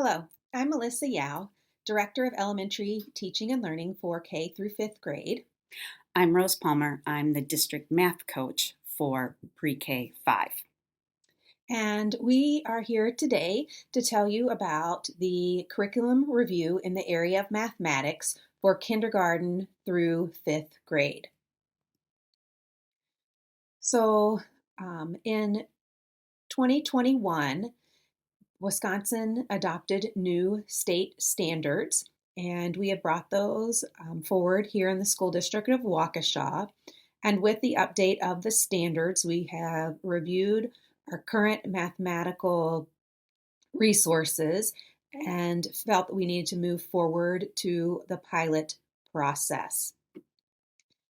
Hello, I'm Melissa Yao, Director of Elementary Teaching and Learning for K through 5th grade. I'm Rose Palmer. I'm the district math coach for pre-K 5. And we are here today to tell you about the curriculum review in the area of mathematics for kindergarten through 5th grade. So in 2021, Wisconsin adopted new state standards, and we have brought those forward here in the school district of Waukesha. And with the update of the standards, we have reviewed our current mathematical resources and felt that we needed to move forward to the pilot process.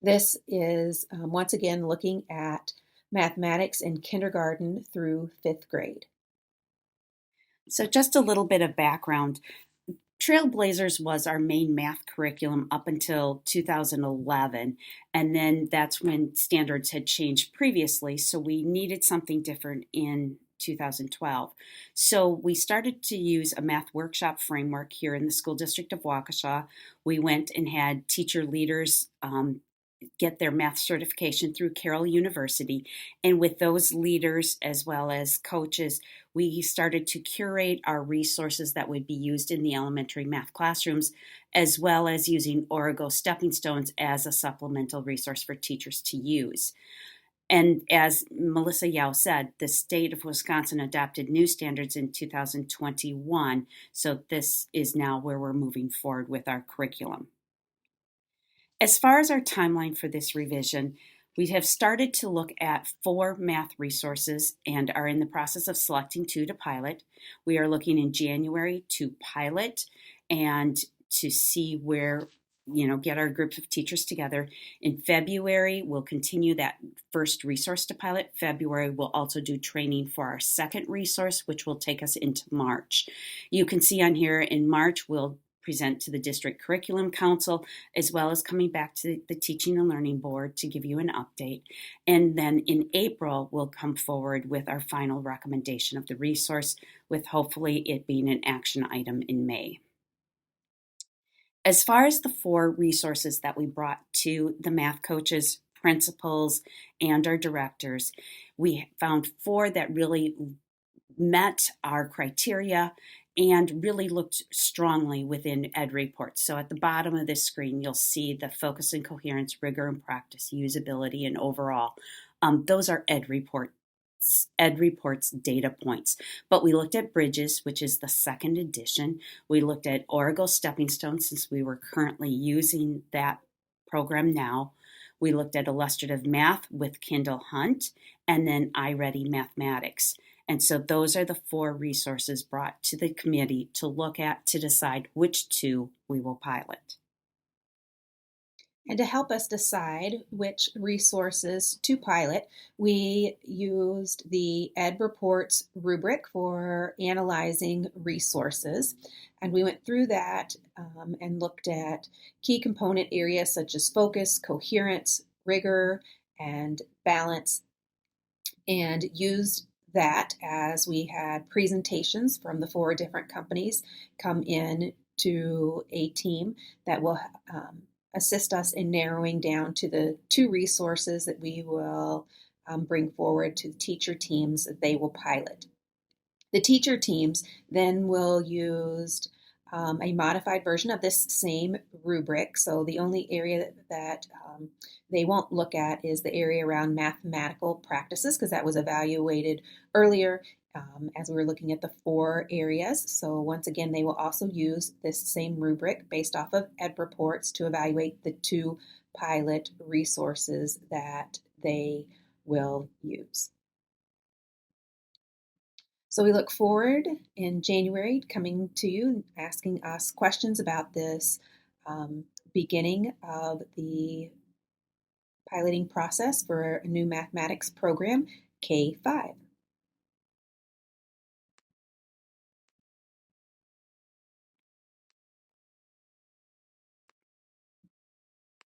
This is once again looking at mathematics in kindergarten through 5th grade. So, just a little bit of background. Trailblazers was our main math curriculum up until 2011, and then that's when standards had changed previously, so we needed something different in 2012. So we started to use a math workshop framework here in the school district of Waukesha. We went and had teacher leaders get their math certification through Carroll University. And with those leaders as well as coaches, we started to curate our resources that would be used in the elementary math classrooms, as well as using Origo Stepping Stones as a supplemental resource for teachers to use. And as Melissa Yao said, the state of Wisconsin adopted new standards in 2021. So this is now where we're moving forward with our curriculum. As far as our timeline for this revision, we have started to look at 4 math resources and are in the process of selecting 2 to pilot. We are looking in January to pilot and to see where, get our group of teachers together. In February, we'll continue that first resource to pilot. February, we'll also do training for our second resource, which will take us into March. You can see on here in March, we'll present to the District Curriculum Council, as well as coming back to the Teaching and Learning Board to give you an update. And then in April, we'll come forward with our final recommendation of the resource, with hopefully it being an action item in May. As far as the 4 resources that we brought to the math coaches, principals, and our directors, we found 4 that really met our criteria and really looked strongly within Ed Reports. So at the bottom of this screen, you'll see the focus and coherence, rigor and practice, usability, and overall. Those are Ed Reports data points. But we looked at Bridges, which is the second edition. We looked at Origo Stepping Stones, since we were currently using that program now. We looked at Illustrative Math with Kindle Hunt, and then iReady Mathematics. And so those are the 4 resources brought to the committee to look at to decide which 2 we will pilot. And to help us decide which resources to pilot, we used the Ed Reports rubric for analyzing resources. And we went through that and looked at key component areas such as focus, coherence, rigor, and balance, and used that as we had presentations from the 4 different companies come in to a team that will assist us in narrowing down to the 2 resources that we will bring forward to the teacher teams that they will pilot. The teacher teams then will use a modified version of this same rubric. So the only area that they won't look at is the area around mathematical practices, because that was evaluated earlier as we were looking at the 4 areas. So once again, they will also use this same rubric based off of Ed Reports to evaluate the 2 pilot resources that they will use. So we look forward in January coming to you, asking us questions about this beginning of the piloting process for a new mathematics program, K-5.